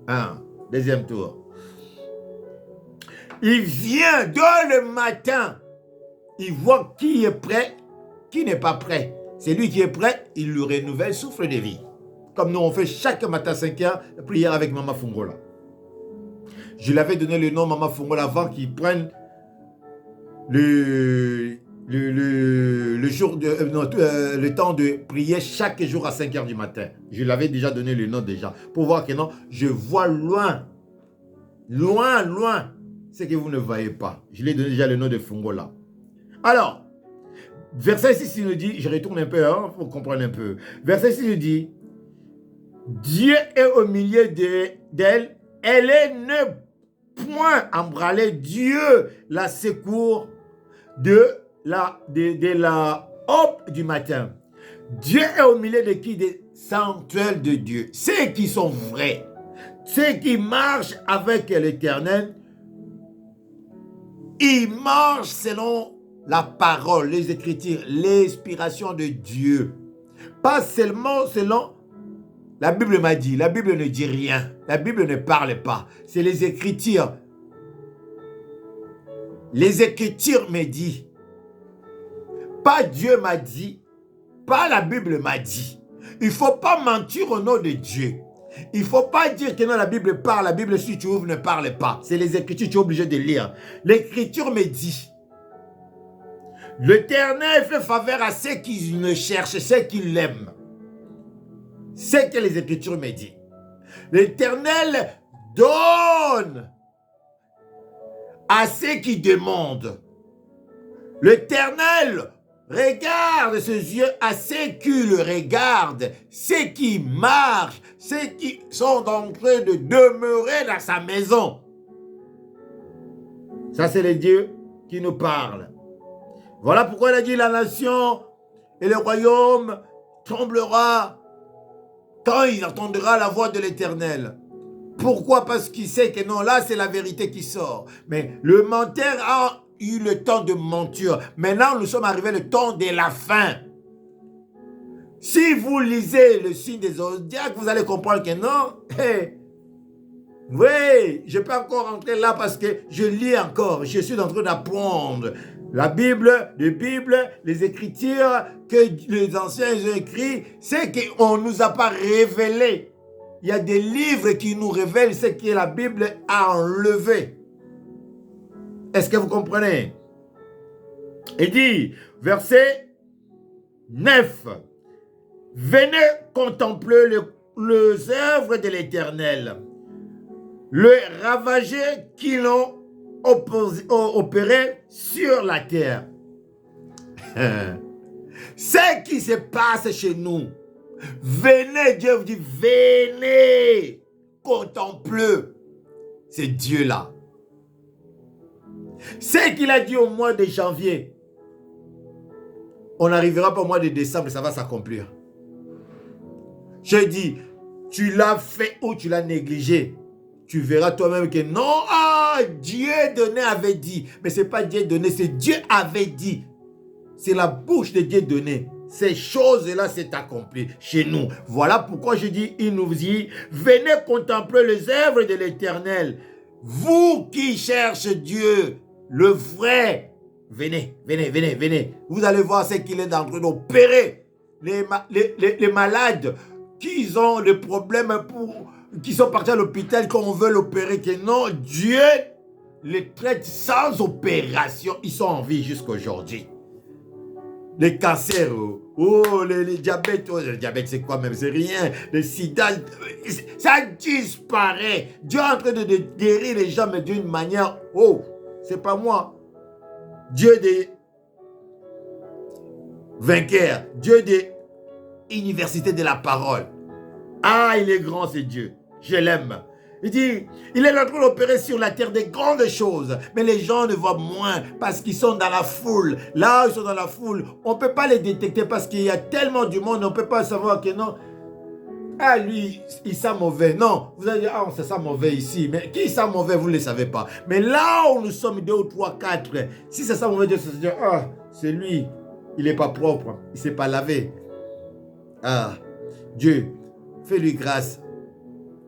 Un. Deuxième tour. Il vient dans le matin. Il voit qui est prêt, qui n'est pas prêt. C'est lui qui est prêt, il lui renouvelle souffle de vie. Comme nous on fait chaque matin 5 heures, la prière avec Maman Fungola. Je lui avais donné le nom Maman Fungola avant qu'il prenne le temps de prier chaque jour à 5 heures du matin. Je l'avais déjà donné le nom déjà. Pour voir que non, je vois loin, ce que vous ne voyez pas. Je lui ai donné déjà le nom de Fungola. Alors, verset 6 il nous dit, je retourne un peu, pour comprendre un peu. Verset 6 il nous dit, Dieu est au milieu d'elle, elle est ne point embranlée, Dieu la secours de la aube du matin. Dieu est au milieu de qui? Des sanctuaires de Dieu. Ceux qui sont vrais, ceux qui marchent avec l'Éternel, ils marchent selon la parole, les Écritures, l'inspiration de Dieu. Pas seulement selon la Bible m'a dit. La Bible ne dit rien. La Bible ne parle pas. C'est les Écritures. Les Écritures me disent. Pas Dieu m'a dit. Pas la Bible m'a dit. Il ne faut pas mentir au nom de Dieu. Il ne faut pas dire que non, la Bible parle. La Bible, si tu ouvres, ne parle pas. C'est les Écritures, tu es obligé de lire. L'Écriture me dit. L'Éternel fait faveur à ceux qui le cherchent, ceux qui l'aiment. C'est que les Écritures me disent. L'Éternel donne à ceux qui demandent. L'Éternel regarde ses yeux à ceux qui le regardent, ceux qui marchent, ceux qui sont en train de demeurer dans sa maison. Ça, c'est le Dieu qui nous parle. Voilà pourquoi il a dit la nation et le royaume tremblera quand il entendra la voix de l'Éternel. Pourquoi? Parce qu'il sait que non, là c'est la vérité qui sort. Mais le menteur a eu le temps de mentir. Maintenant nous sommes arrivés au temps de la fin. Si vous lisez le signe des zodiaques, vous allez comprendre que non. Oui, je peux encore rentrer là parce que je lis encore. Je suis en train d'apprendre. La Bible, les Écritures que les anciens ont écrits, c'est qu'on ne nous a pas révélé. Il y a des livres qui nous révèlent ce que la Bible a enlevé. Est-ce que vous comprenez? Il dit, verset 9, venez contempler les œuvres de l'Éternel, le ravager qui l'ont opéré sur la terre. Ce qui se passe chez nous, venez, Dieu vous dit, venez, contempler ce Dieu-là. Ce qu'il a dit au mois de janvier, on n'arrivera pas au mois de décembre, ça va s'accomplir. Je dis, tu l'as fait ou tu l'as négligé. Tu verras toi-même que non, Dieu donné avait dit. Mais ce n'est pas Dieu donné, c'est Dieu avait dit. C'est la bouche de Dieu donné. Ces choses-là s'est accomplies chez nous. Voilà pourquoi je dis, il nous dit, venez contempler les œuvres de l'Éternel. Vous qui cherchez Dieu, le vrai, venez, venez, venez, venez. Vous allez voir ce qu'il est en train d'opérer. Les malades qui ont des problèmes qui sont partis à l'hôpital, qu'on veut l'opérer, que non, Dieu les traite sans opération. Ils sont en vie jusqu'à aujourd'hui. Les cancers, les diabètes, le diabète c'est quoi même? C'est rien. Le sida, ça disparaît. Dieu est en train de guérir les gens, mais d'une manière, c'est pas moi. Dieu des vainqueurs, Dieu des universités de la parole. Il est grand, c'est Dieu. Je l'aime. Il dit, il est en train d'opérer sur la terre des grandes choses. Mais les gens ne voient moins parce qu'ils sont dans la foule. Là, ils sont dans la foule. On ne peut pas les détecter parce qu'il y a tellement du monde. On ne peut pas savoir que non. Lui, il sent mauvais. Non, vous allez dire, on se sent mauvais ici. Mais qui sent mauvais, vous ne le savez pas. Mais là où nous sommes 2 ou 3, 4, si ça sent mauvais, Dieu se dit, c'est lui. Il n'est pas propre. Il ne s'est pas lavé. Dieu, fais-lui grâce.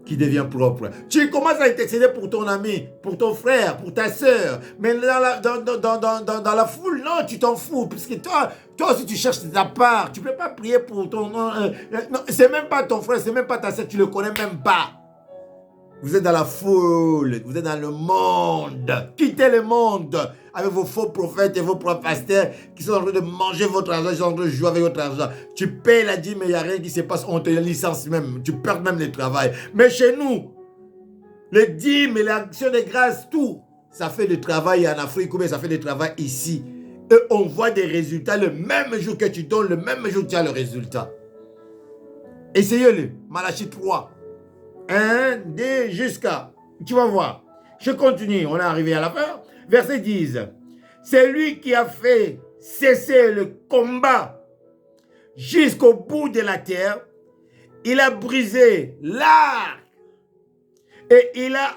qui devient propre. Tu commences à intercéder pour ton ami, pour ton frère, pour ta soeur. Mais dans la foule, non, tu t'en fous. Puisque toi aussi, tu cherches ta part. Tu ne peux pas prier pour ton... non, c'est même pas ton frère, c'est même pas ta soeur, tu ne le connais même pas. Vous êtes dans la foule, vous êtes dans le monde. Quittez le monde avec vos faux prophètes et vos propres pasteurs qui sont en train de manger votre argent, ils sont en train de jouer avec votre argent. Tu payes la dîme, mais il n'y a rien qui se passe, on te licencie même, tu perds même le travail. Mais chez nous, les dîmes et l'action de grâce, tout, ça fait du travail en Afrique ou bien ça fait du travail ici. Et on voit des résultats le même jour que tu donnes, le même jour que tu as le résultat. Essayez-le, Malachie 3. 1, 2, jusqu'à... Tu vas voir. Je continue, on est arrivé à la fin. Verset 10. C'est lui qui a fait cesser le combat jusqu'au bout de la terre. Il a brisé l'arc et il a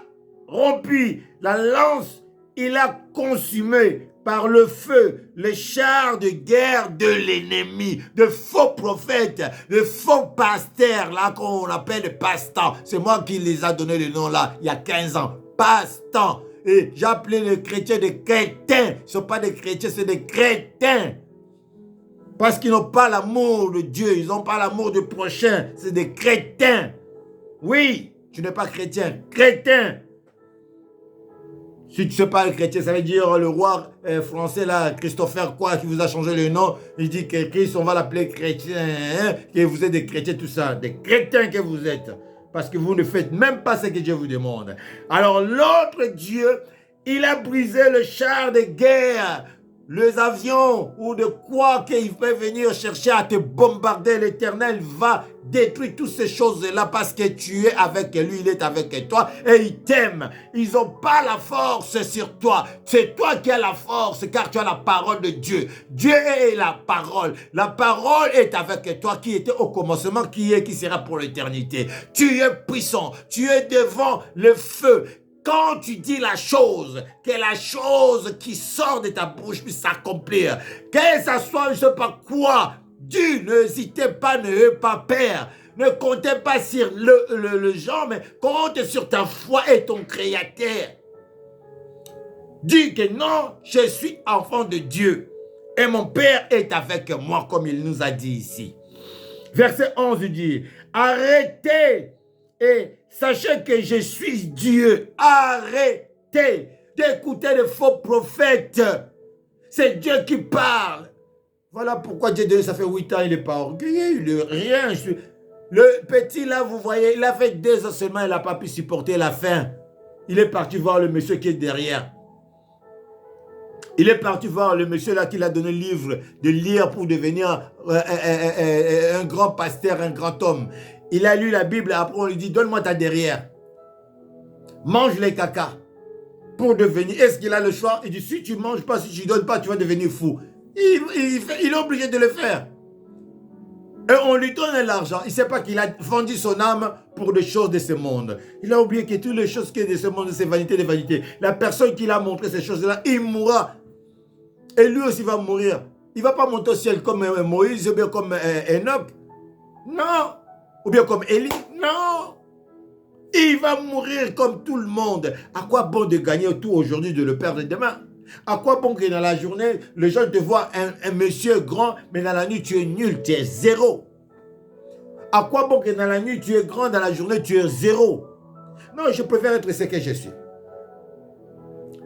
rompu la lance. Il a consumé par le feu les chars de guerre de l'ennemi, de faux prophètes, de faux pasteurs, là qu'on appelle les pasteurs. C'est moi qui les a donné le nom là, il y a 15 ans. Pasteurs. Et j'ai appelé les chrétiens des crétins. Ce ne sont pas des chrétiens, c'est des crétins. Parce qu'ils n'ont pas l'amour de Dieu, ils n'ont pas l'amour du prochain. C'est des crétins. Oui, tu n'es pas chrétien, crétin. Si tu ne sais pas le chrétien, ça veut dire le roi français, là, Christopher quoi, qui vous a changé le nom. Il dit que Christ, on va l'appeler chrétien, hein, que vous êtes des chrétiens, tout ça. Des crétins que vous êtes. Parce que vous ne faites même pas ce que Dieu vous demande. Alors l'autre Dieu, il a brisé le char de guerre, les avions ou de quoi qu'il peut venir chercher à te bombarder. L'Éternel va détruire toutes ces choses-là parce que tu es avec lui, il est avec toi et il t'aime. Ils n'ont pas la force sur toi. C'est toi qui as la force car tu as la parole de Dieu. Dieu est la parole. La parole est avec toi qui était au commencement, qui est, qui sera pour l'éternité. Tu es puissant. Tu es devant le feu. Quand tu dis la chose, que la chose qui sort de ta bouche puisse s'accomplir, que ça soit, je ne sais pas quoi, dis, n'hésitez pas, n'ayez pas peur. Ne comptez pas sur le genre, mais compte sur ta foi et ton Créateur. Dis que non, je suis enfant de Dieu et mon Père est avec moi, comme il nous a dit ici. Verset 11 dit, arrêtez et sachez que je suis Dieu. Arrêtez d'écouter les faux prophètes. C'est Dieu qui parle. Voilà pourquoi Dieu, ça fait 8 ans, il n'est pas orgueilleux, il n'est rien. Le petit là, vous voyez, il a fait 2 ans seulement, il n'a pas pu supporter la faim. Il est parti voir le monsieur qui est derrière. Il est parti voir le monsieur là qui l'a donné le livre de lire pour devenir un grand pasteur, un grand homme. Il a lu la Bible, après on lui dit, donne-moi ta derrière. Mange les caca pour devenir. Est-ce qu'il a le choix? Il dit, si tu ne manges pas, si tu ne donnes pas, tu vas devenir fou. Il est obligé de le faire. Et on lui donne l'argent. Il ne sait pas qu'il a vendu son âme pour des choses de ce monde. Il a oublié que toutes les choses qui sont de ce monde, c'est vanité de vanité. La personne qui l'a montré ces choses-là, il mourra. Et lui aussi va mourir. Il ne va pas monter au ciel comme Moïse ou bien comme Enoch. Non. Ou bien comme Élie. Non. Il va mourir comme tout le monde. À quoi bon de gagner tout aujourd'hui, de le perdre demain? À quoi bon que dans la journée, les gens te voient un monsieur grand, mais dans la nuit, tu es nul, tu es zéro. À quoi bon que dans la nuit, tu es grand, dans la journée, tu es zéro? Non, je préfère être ce que je suis.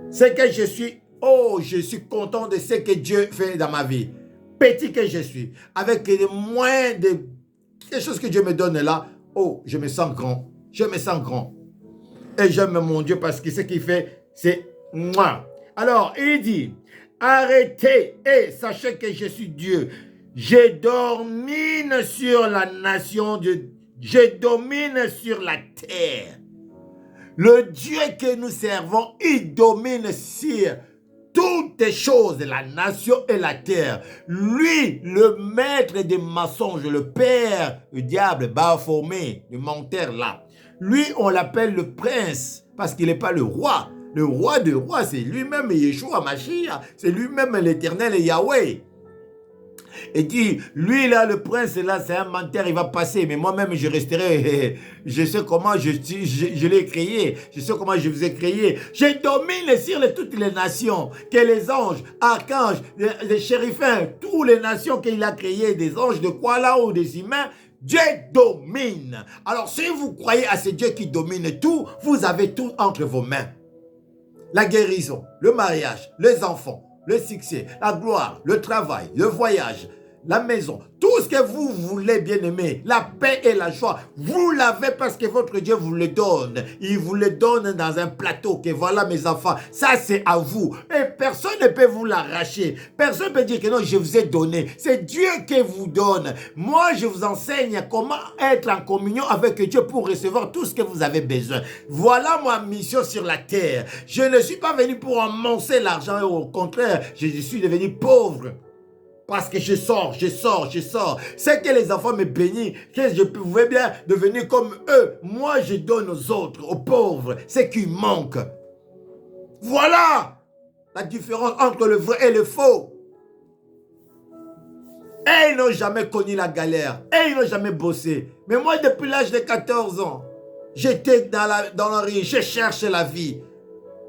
Ce que je suis, oh, je suis content de ce que Dieu fait dans ma vie. Petit que je suis, avec les moins de quelque chose que Dieu me donne là, oh, je me sens grand. Je me sens grand. Et j'aime mon Dieu parce que ce qu'il fait, c'est moi. Alors, il dit, arrêtez et sachez que je suis Dieu. Je domine sur la nation, je domine sur la terre. Le Dieu que nous servons, il domine sur toutes les choses, la nation et la terre. Lui, le maître des mensonges, le père, le diable, Baphomet, le menteur là. Lui, on l'appelle le prince parce qu'il n'est pas le roi. Le roi de rois, c'est lui-même Yeshua Mashiach. C'est lui-même l'Éternel et Yahweh. Et dit, lui là, le prince là, c'est un menteur, il va passer. Mais moi-même, je resterai. Je sais comment je l'ai créé. Je sais comment je vous ai créé. Je domine sur toutes les nations. Que les anges, archanges, les chérifins, toutes les nations qu'il a créées, des anges, de quoi là ou des humains, Dieu domine. Alors si vous croyez à ce Dieu qui domine tout, vous avez tout entre vos mains. La guérison, le mariage, les enfants, le succès, la gloire, le travail, le voyage, la maison, tout ce que vous voulez, bien aimé, la paix et la joie, vous l'avez parce que votre Dieu vous le donne. Il vous le donne dans un plateau que voilà mes enfants, ça c'est à vous. Et personne ne peut vous l'arracher. Personne ne peut dire que non, je vous ai donné. C'est Dieu qui vous donne. Moi, je vous enseigne comment être en communion avec Dieu pour recevoir tout ce que vous avez besoin. Voilà ma mission sur la terre. Je ne suis pas venu pour amoncer l'argent, au contraire, je suis devenu pauvre. Parce que je sors. C'est que les enfants me bénissent, que je pouvais bien devenir comme eux. Moi, je donne aux autres, aux pauvres, ce qui manque. Voilà la différence entre le vrai et le faux. Et ils n'ont jamais connu la galère. Et ils n'ont jamais bossé. Mais moi, depuis l'âge de 14 ans, j'étais dans la rue, je cherchais la vie.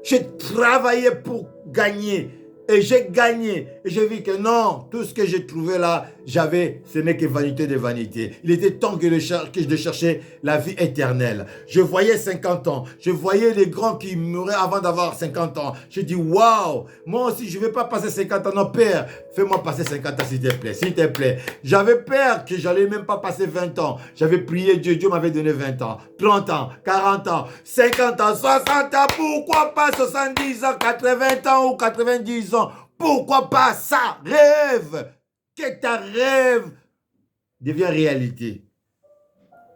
Je travaillais pour gagner. Et j'ai gagné. Et j'ai vu que non, tout ce que j'ai trouvé là, ce n'est que vanité de vanité. Il était temps que je cherchais la vie éternelle. Je voyais 50 ans. Je voyais les grands qui mouraient avant d'avoir 50 ans. Je dis, waouh, moi aussi, je ne vais pas passer 50 ans. Non, Père, fais-moi passer 50 ans, s'il te plaît. S'il te plaît. J'avais peur que j'allais même pas passer 20 ans. J'avais prié Dieu. Dieu m'avait donné 20 ans, 30 ans, 40 ans, 50 ans, 60 ans. Pourquoi pas 70 ans, 80 ans ou 90 ans? Pourquoi pas ça? Rêve. Que ta rêve devient réalité.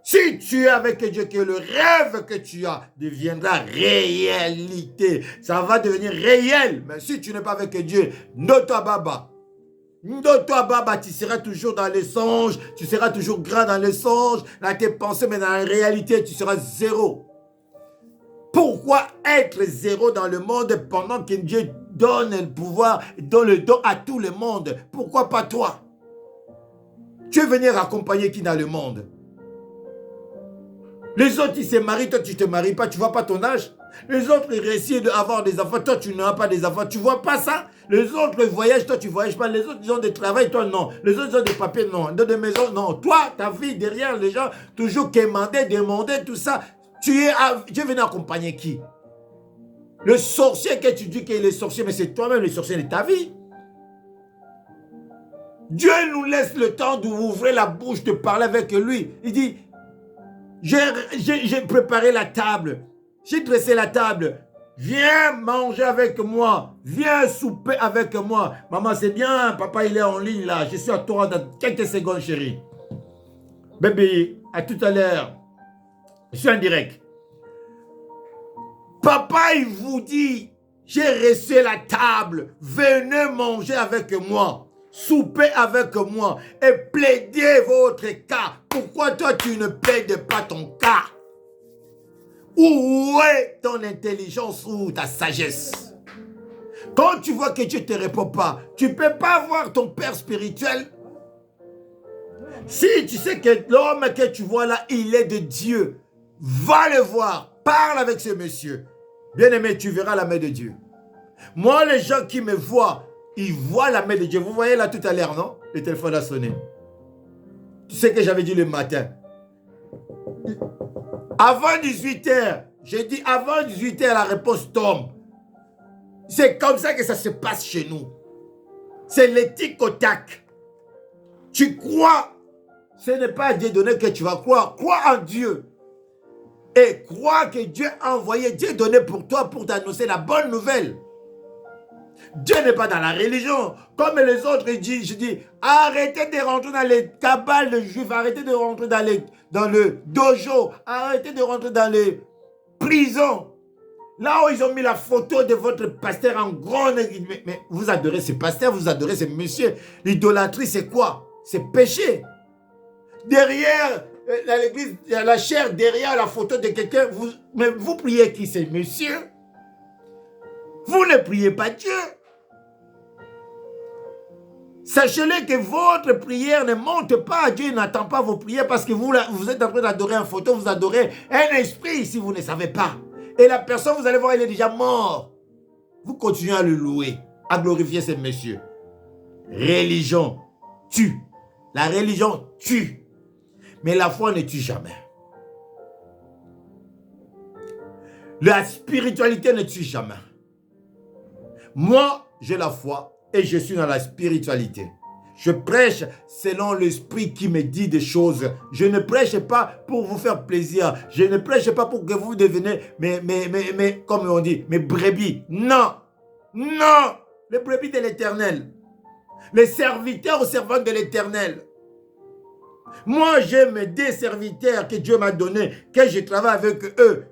Si tu es avec Dieu, que le rêve que tu as deviendra réalité. Ça va devenir réel. Mais si tu n'es pas avec Dieu, Ndoto Baba, tu seras toujours dans les songes, tu seras toujours grand dans les songes, dans tes pensées, mais dans la réalité, tu seras zéro. Pourquoi être zéro dans le monde pendant que Dieu donne le pouvoir, donne le don à tout le monde? Pourquoi pas toi? Tu veux venir accompagner qui dans le monde? Les autres, ils se marient, toi, tu ne te maries pas, tu ne vois pas ton âge? Les autres, ils réussissent d'avoir des enfants, toi, tu n'as pas des enfants, tu ne vois pas ça? Les autres, ils voyagent, toi, tu ne voyages pas. Les autres, ils ont des travail, toi, non. Les autres, ils ont des papiers, non. Des maisons, non. Toi, ta vie, derrière les gens, toujours demander, tout ça. Tu es venu accompagner qui? Le sorcier que tu dis qu'il est le sorcier, mais c'est toi-même le sorcier de ta vie. Dieu nous laisse le temps d'ouvrir la bouche, de parler avec lui. Il dit, j'ai préparé la table, j'ai dressé la table. Viens manger avec moi, viens souper avec moi. Maman, c'est bien, papa, il est en ligne là. Je suis à toi dans quelques secondes, chérie. Bébé, à tout à l'heure. Je suis en direct. Papa, il vous dit, j'ai reçu la table, venez manger avec moi, souper avec moi et plaider votre cas. Pourquoi toi, tu ne plaides pas ton cas? Où est ton intelligence ou ta sagesse? Quand tu vois que Dieu ne te répond pas, tu ne peux pas voir ton père spirituel. Si tu sais que l'homme que tu vois là, il est de Dieu, va le voir, parle avec ce monsieur. Bien-aimé, tu verras la main de Dieu. Moi, les gens qui me voient, ils voient la main de Dieu. Vous voyez là tout à l'heure, non? Le téléphone a sonné. Tu sais que j'avais dit le matin. Avant 18h, j'ai dit avant 18h, la réponse tombe. C'est comme ça que ça se passe chez nous. C'est l'éthique au tac. Tu crois, ce n'est pas à Dieu donné que tu vas croire. Crois en Dieu. Et crois que Dieu a envoyé, Dieu donné pour toi pour t'annoncer la bonne nouvelle. Dieu n'est pas dans la religion. Comme les autres, je dis, arrêtez de rentrer dans les cabales de juifs, arrêtez de rentrer dans le dojo, arrêtez de rentrer dans les prisons. Là où ils ont mis la photo de votre pasteur en grand. Mais vous adorez ce pasteur, vous adorez ce monsieur. L'idolâtrie, c'est quoi? C'est péché. Derrière l'église, il y a la chair, derrière la photo de quelqu'un. Mais vous priez qui? C'est monsieur? Vous ne priez pas Dieu. Sachez-le que votre prière ne monte pas. Dieu n'attend pas vos prières parce que vous êtes en train d'adorer un photo, vous adorez un esprit si vous ne savez pas. Et la personne, vous allez voir, il est déjà mort. Vous continuez à le louer, à glorifier ce monsieur. Religion tue. La religion tue. Mais la foi ne tue jamais. La spiritualité ne tue jamais. Moi, j'ai la foi et je suis dans la spiritualité. Je prêche selon l'esprit qui me dit des choses. Je ne prêche pas pour vous faire plaisir. Je ne prêche pas pour que vous deveniez, comme on dit, mes brebis. Non, non, les brebis de l'Éternel. Les serviteurs aux servants de l'Éternel. Moi, j'ai mes deux serviteurs que Dieu m'a donnés, que je travaille avec eux.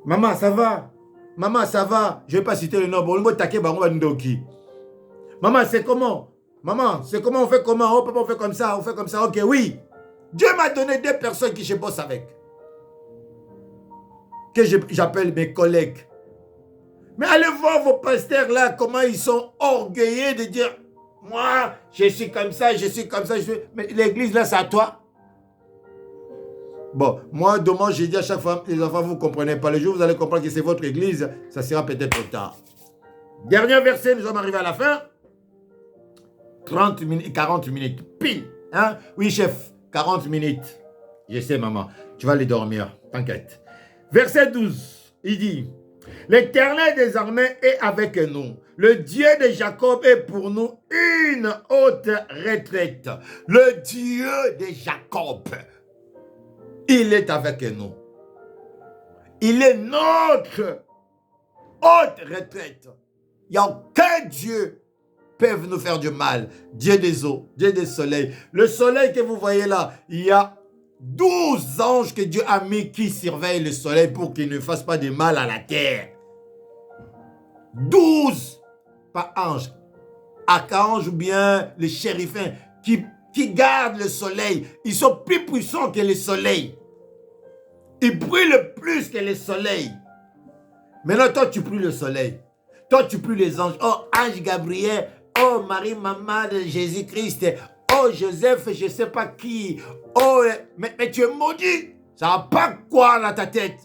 Maman, ça va? Maman, ça va? Je ne vais pas citer le nom. Maman, c'est comment? Maman, c'est comment? On fait comment? Oh, papa, on fait comme ça, on fait comme ça. Ok, oui. Dieu m'a donné deux personnes que je bosse avec. Que j'appelle mes collègues. Mais allez voir vos pasteurs là, comment ils sont orgueilleux de dire, moi, je suis comme ça, je suis comme ça. Mais l'église là, c'est à toi. Bon, moi, demain, j'ai dit à chaque fois, les enfants, vous ne comprenez pas. Le jour où vous allez comprendre que c'est votre église, ça sera peut-être trop tard. Dernier verset, nous sommes arrivés à la fin. 30 minutes, 40 minutes, pile. Hein? Oui, chef, 40 minutes. Je sais, maman, tu vas aller dormir, t'inquiète. Verset 12, il dit, l'Éternel des armées est avec nous. Le Dieu de Jacob est pour nous une haute retraite. Le Dieu de Jacob, il est avec nous. Il est notre haute retraite. Il n'y a aucun Dieu qui peut nous faire du mal. Dieu des eaux, Dieu des soleils. Le soleil que vous voyez là, il y a 12 anges que Dieu a mis qui surveillent le soleil pour qu'il ne fasse pas de mal à la terre. 12, pas anges. Archanges ou bien les chérifins qui gardent le soleil. Ils sont plus puissants que le soleil. Ils brûlent plus que le soleil. Maintenant, toi, tu brûles le soleil. Toi, tu brûles les anges. Oh, ange Gabriel. Oh, Marie, maman de Jésus-Christ. Oh, Joseph, je ne sais pas qui. Oh, mais tu es maudit. Ça n'a pas quoi dans ta tête.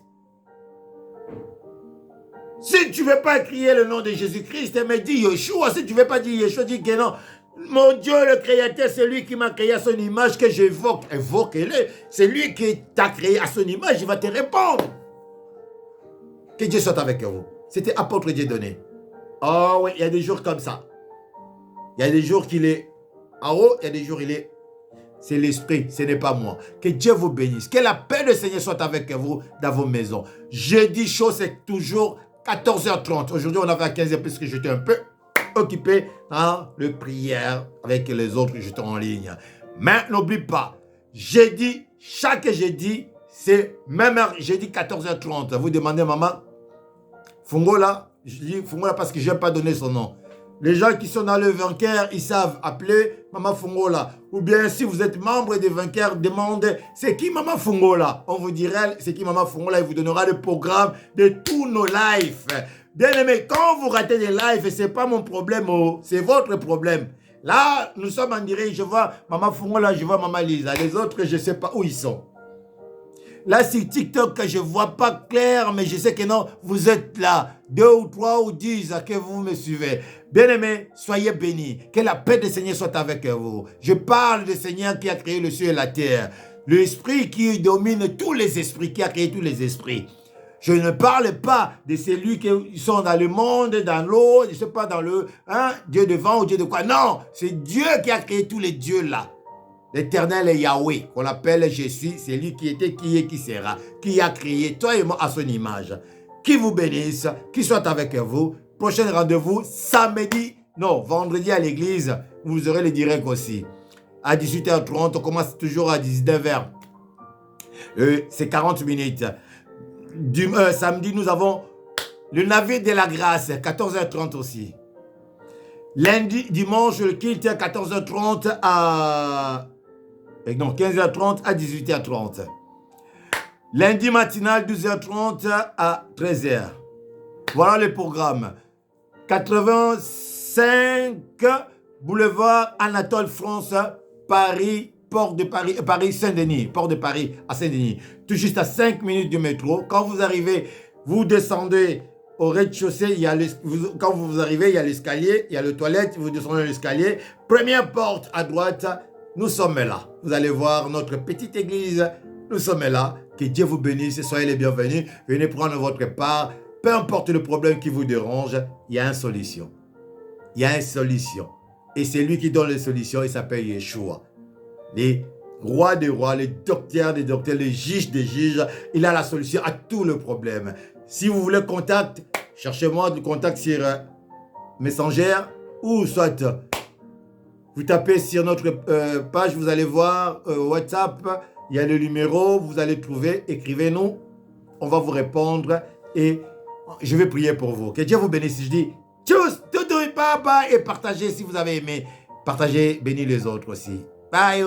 Si tu ne veux pas crier le nom de Jésus-Christ, mais dis Yeshua. Si tu ne veux pas dire Yeshua, dis que non. Mon Dieu, le Créateur, c'est lui qui m'a créé à son image que j'évoque. Évoque-le. C'est lui qui t'a créé à son image. Il va te répondre. Que Dieu soit avec vous. C'était apôtre Dieudonné. Oh oui, il y a des jours comme ça. Il y a des jours qu'il est en haut, il y a des jours il est... C'est l'esprit, ce n'est pas moi. Que Dieu vous bénisse. Que la paix du Seigneur soit avec vous dans vos maisons. Jeudi chaud, c'est toujours 14h30. Aujourd'hui, on avait à 15h puisque j'étais un peu occupé dans le prière avec les autres que j'étais en ligne. Mais n'oublie pas, jeudi, chaque jeudi, c'est même heure, jeudi 14h30. Vous demandez, maman, Fungo là, je dis Fungo là parce que je n'ai pas donné son nom. Les gens qui sont dans le vainqueur, ils savent appeler Maman Fungo là. Ou bien si vous êtes membre des vainqueurs, demandez c'est qui Maman Fungo là. On vous dira c'est qui Maman Fungo là. Il vous donnera le programme de tous nos lives. Bien aimé, quand vous ratez des lives, ce n'est pas mon problème, oh, c'est votre problème. Là, nous sommes en direct, je vois Maman Fungo là, je vois Maman Lisa. Les autres, je ne sais pas où ils sont. Là, c'est TikTok que je ne vois pas clair, mais je sais que non, vous êtes là. 2 ou 3 ou 10 que vous me suivez. Bien-aimés, soyez bénis. Que la paix du Seigneur soit avec vous. Je parle du Seigneur qui a créé le ciel et la terre. L'esprit qui domine tous les esprits, qui a créé tous les esprits. Je ne parle pas de celui qui sont dans le monde, dans l'eau, je ne sais pas, dans le Dieu de vent ou Dieu de quoi. Non, c'est Dieu qui a créé tous les dieux là. L'Éternel est Yahweh, qu'on appelle je suis, c'est lui qui était, qui est, qui sera, qui a créé toi et moi à son image. Qui vous bénisse, qui soit avec vous. Prochain rendez-vous, vendredi à l'église, vous aurez le direct aussi. À 18h30, on commence toujours à 19h. C'est 40 minutes. Samedi, nous avons le navire de la grâce, 14h30 aussi. Lundi, dimanche, le culte à 14h30 à... Non, 15h30 à 18h30. Lundi matinal, 12h30 à 13h. Voilà le programme. 85 5 boulevard Anatole France, Paris, Port de Paris, Paris Saint-Denis, Port de Paris à Saint-Denis. Tout juste à 5 minutes du métro. Quand vous arrivez, vous descendez au rez-de-chaussée, quand vous arrivez, il y a l'escalier, il y a le toilette, vous descendez l'escalier. Première porte à droite, nous sommes là. Vous allez voir notre petite église, nous sommes là. Que Dieu vous bénisse, soyez les bienvenus. Venez prendre votre part. Peu importe le problème qui vous dérange, il y a une solution. Il y a une solution. Et c'est lui qui donne les solutions, il s'appelle Yeshua. Les rois des rois, les docteurs des docteurs, les juges des juges, il a la solution à tous les problèmes. Si vous voulez contact, cherchez-moi du contact sur Messenger ou soit vous tapez sur notre page, vous allez voir WhatsApp, il y a le numéro, vous allez trouver, écrivez-nous, on va vous répondre et je vais prier pour vous. Que Dieu vous bénisse. Je dis tchuss, toutou et papa et partagez si vous avez aimé. Partagez, bénis les autres aussi. Bye.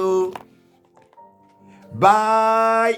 Bye.